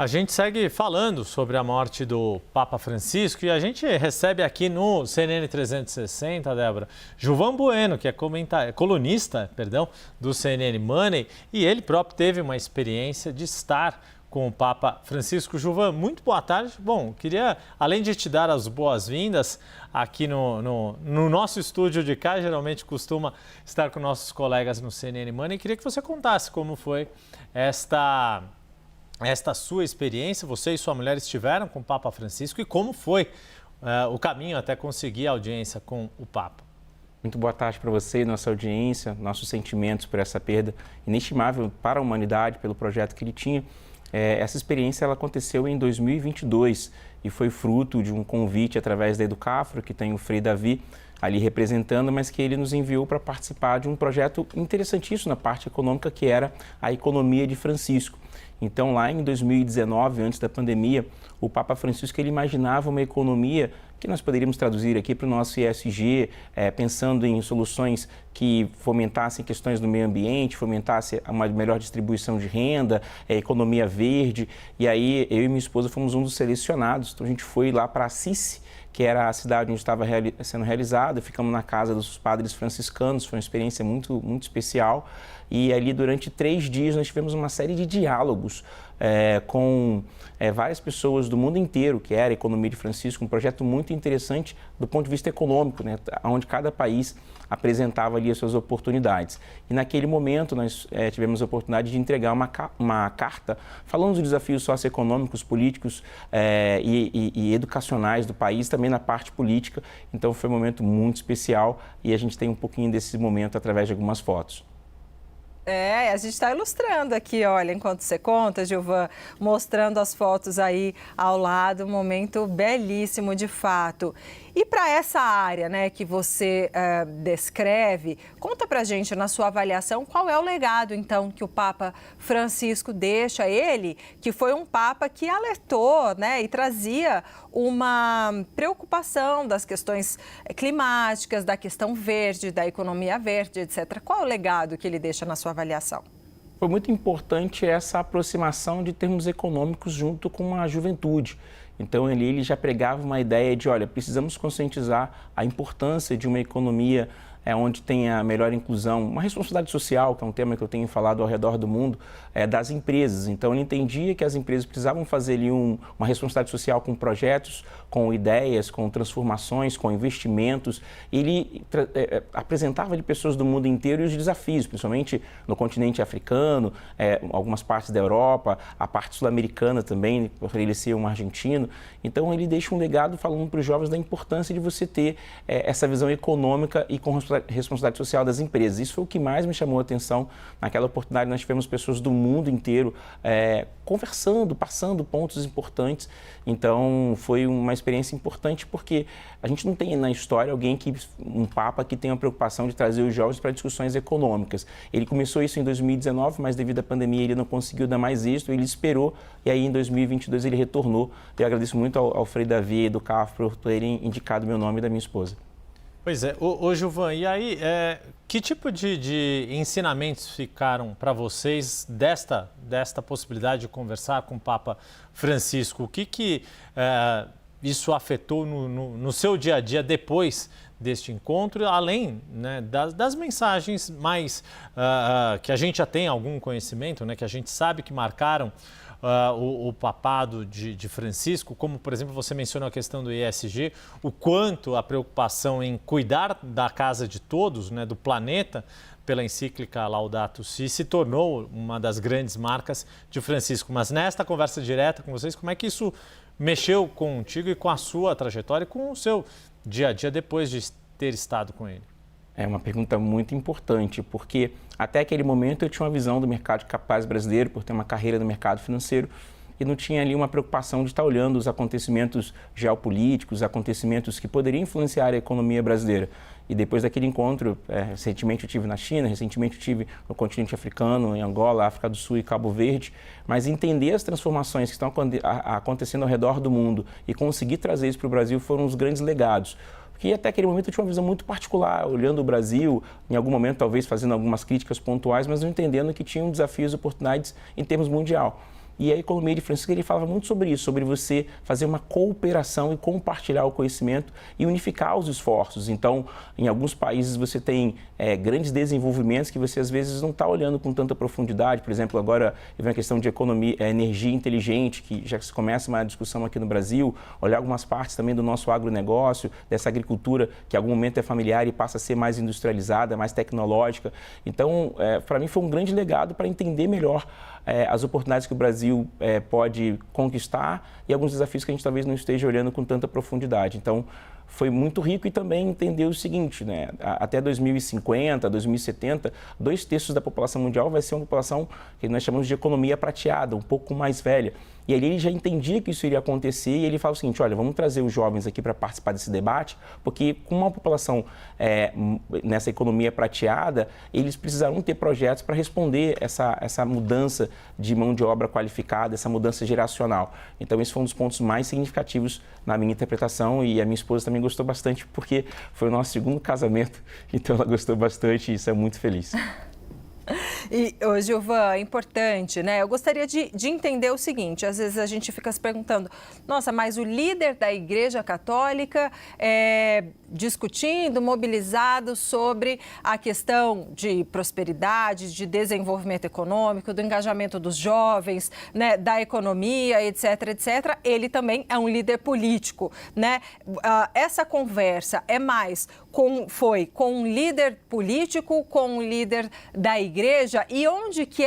A gente segue falando sobre a morte do Papa Francisco e a gente recebe aqui no CNN 360, Débora, Gilvan Bueno, que é colunista, do CNN Money, e ele próprio teve uma experiência de estar com o Papa Francisco. Gilvan, muito boa tarde. Bom, queria, além de te dar as boas-vindas aqui no nosso estúdio de cá, geralmente costuma estar com nossos colegas no CNN Money, queria que você contasse como foi esta sua experiência. Você e sua mulher estiveram com o Papa Francisco e como foi o caminho até conseguir audiência com o Papa. Muito boa tarde para você e nossa audiência, nossos sentimentos por essa perda inestimável para a humanidade, pelo projeto que ele tinha. Essa experiência ela aconteceu em 2022 e foi fruto de um convite através da Educafro, que tem o Frei Davi ali representando, mas que ele nos enviou para participar de um projeto interessantíssimo na parte econômica, que era a Economia de Francisco. Então, lá em 2019, antes da pandemia, o Papa Francisco ele imaginava uma economia que nós poderíamos traduzir aqui para o nosso ESG, pensando em soluções que fomentassem questões do meio ambiente, fomentassem uma melhor distribuição de renda, economia verde. E aí, eu e minha esposa fomos um dos selecionados. Então, a gente foi lá para Assisi, que era a cidade onde estava sendo realizado. Ficamos na casa dos padres franciscanos, foi uma experiência muito, muito especial. E ali, durante 3 dias, nós tivemos uma série de diálogos com várias pessoas do mundo inteiro, que era a Economia de Francisco, um projeto muito interessante do ponto de vista econômico, né, onde cada país apresentava ali as suas oportunidades. E naquele momento nós tivemos a oportunidade de entregar uma carta falando dos desafios socioeconômicos, políticos e educacionais do país, também na parte política. Então foi um momento muito especial e a gente tem um pouquinho desse momento através de algumas fotos. A gente está ilustrando aqui, olha, enquanto você conta, Gilvan, mostrando as fotos aí ao lado, um momento belíssimo de fato. E para essa área, né, que você descreve, conta pra gente, na sua avaliação, qual é o legado, então, que o Papa Francisco deixa, ele, que foi um Papa que alertou, né, e trazia uma preocupação das questões climáticas, da questão verde, da economia verde, etc. Qual é o legado que ele deixa na sua avaliação? Foi muito importante essa aproximação de termos econômicos junto com a juventude. Então, ele já pregava uma ideia de, olha, precisamos conscientizar a importância de uma economia onde tenha a melhor inclusão, uma responsabilidade social, que é um tema que eu tenho falado ao redor do mundo, das empresas. Então, ele entendia que as empresas precisavam fazer ali uma responsabilidade social com projetos, com ideias, com transformações, com investimentos. Ele apresentava de pessoas do mundo inteiro e os desafios, principalmente no continente africano, algumas partes da Europa, a parte sul-americana também, por ele ser um argentino. Então, ele deixa um legado falando para os jovens da importância de você ter essa visão econômica e com responsabilidade social das empresas. Isso foi o que mais me chamou a atenção. Naquela oportunidade, nós tivemos pessoas do mundo inteiro conversando, passando pontos importantes. Então, foi uma experiência importante porque a gente não tem na história um Papa que tenha a preocupação de trazer os jovens para discussões econômicas. Ele começou isso em 2019, mas devido à pandemia ele não conseguiu dar mais êxito, ele esperou e aí em 2022 ele retornou. Eu agradeço muito ao Frei Davi e do Educafro por terem indicado meu nome e da minha esposa. Pois é. Ô Gilvan, e aí, que tipo de ensinamentos ficaram para vocês desta possibilidade de conversar com o Papa Francisco? O que isso afetou no seu dia a dia depois deste encontro, além, né, das mensagens mais que a gente já tem algum conhecimento, né, que a gente sabe que marcaram o papado de Francisco, como, por exemplo, você mencionou a questão do ESG, o quanto a preocupação em cuidar da casa de todos, né, do planeta, pela encíclica Laudato Si, se tornou uma das grandes marcas de Francisco. Mas nesta conversa direta com vocês, como é que isso mexeu contigo e com a sua trajetória e com o seu dia a dia depois de ter estado com ele? É uma pergunta muito importante, porque até aquele momento eu tinha uma visão do mercado de capitais brasileiro, por ter uma carreira no mercado financeiro, e não tinha ali uma preocupação de estar olhando os acontecimentos geopolíticos, os acontecimentos que poderiam influenciar a economia brasileira. E depois daquele encontro, recentemente eu estive na China, recentemente eu estive no continente africano, em Angola, África do Sul e Cabo Verde, mas entender as transformações que estão acontecendo ao redor do mundo e conseguir trazer isso para o Brasil foram os grandes legados. Porque até aquele momento eu tinha uma visão muito particular, olhando o Brasil, em algum momento talvez fazendo algumas críticas pontuais, mas não entendendo que tinham desafios e oportunidades em termos mundial. E a economia de Francisco, ele falava muito sobre isso, sobre você fazer uma cooperação e compartilhar o conhecimento e unificar os esforços. Então, em alguns países você tem grandes desenvolvimentos que você às vezes não está olhando com tanta profundidade. Por exemplo, agora vem a questão de economia, energia inteligente, que já se começa uma discussão aqui no Brasil, olhar algumas partes também do nosso agronegócio, dessa agricultura que em algum momento é familiar e passa a ser mais industrializada, mais tecnológica. Então, para mim foi um grande legado para entender melhor as oportunidades que o Brasil pode conquistar e alguns desafios que a gente talvez não esteja olhando com tanta profundidade. Então, foi muito rico e também entender o seguinte, né? Até 2050, 2070, 2/3 da população mundial vai ser uma população que nós chamamos de economia prateada, um pouco mais velha. E ali ele já entendia que isso iria acontecer e ele fala o seguinte, olha, vamos trazer os jovens aqui para participar desse debate, porque com uma população nessa economia prateada, eles precisarão ter projetos para responder essa mudança de mão de obra qualificada, essa mudança geracional. Então, esse foi um dos pontos mais significativos na minha interpretação e a minha esposa também gostou bastante, porque foi o nosso segundo casamento, então ela gostou bastante e isso é muito feliz. E, Gilvan, é importante, né? Eu gostaria de entender o seguinte, às vezes a gente fica se perguntando, nossa, mas o líder da Igreja Católica discutindo, mobilizado sobre a questão de prosperidade, de desenvolvimento econômico, do engajamento dos jovens, né, da economia, etc, etc. Ele também é um líder político, né? Essa conversa é mais foi com um líder político, com um líder da Igreja e onde que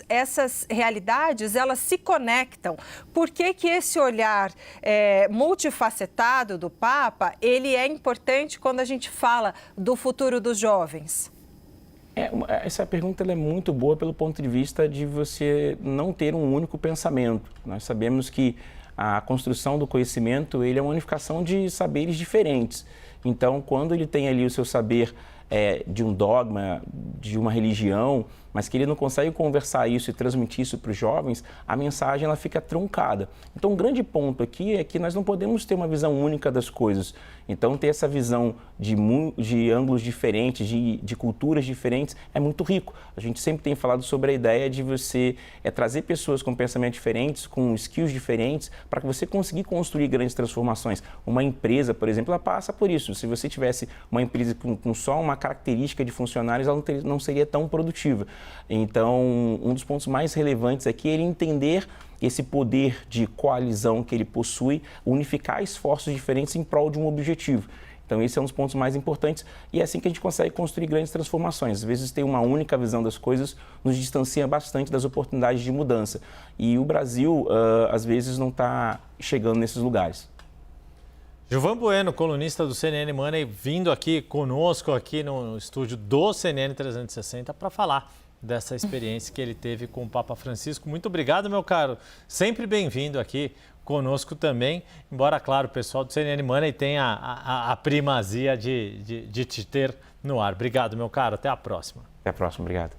essas realidades, elas se conectam? Por que que esse olhar multifacetado do Papa, ele é importante quando a gente fala do futuro dos jovens? Essa pergunta ela é muito boa pelo ponto de vista de você não ter um único pensamento. Nós sabemos que a construção do conhecimento ele é uma unificação de saberes diferentes. Então, quando ele tem ali o seu saber de um dogma, de uma religião, mas que ele não consegue conversar isso e transmitir isso para os jovens, a mensagem ela fica truncada. Então, um grande ponto aqui é que nós não podemos ter uma visão única das coisas. Então, ter essa visão de ângulos diferentes, de culturas diferentes, é muito rico. A gente sempre tem falado sobre a ideia de você trazer pessoas com pensamentos diferentes, com skills diferentes, para que você conseguir construir grandes transformações. Uma empresa, por exemplo, ela passa por isso. Se você tivesse uma empresa com só uma característica de funcionários, ela não seria tão produtiva. Então, um dos pontos mais relevantes aqui é ele entender esse poder de coalizão que ele possui, unificar esforços diferentes em prol de um objetivo. Então, esse é um dos pontos mais importantes e é assim que a gente consegue construir grandes transformações. Às vezes, ter uma única visão das coisas nos distancia bastante das oportunidades de mudança. E o Brasil, às vezes, não está chegando nesses lugares. Gilvan Bueno, colunista do CNN Money, vindo aqui conosco aqui no estúdio do CNN 360 para falar dessa experiência que ele teve com o Papa Francisco. Muito obrigado, meu caro. Sempre bem-vindo aqui conosco também, embora, claro, o pessoal do CNN Money tenha a primazia de te ter no ar. Obrigado, meu caro. Até a próxima. Até a próxima. Obrigado.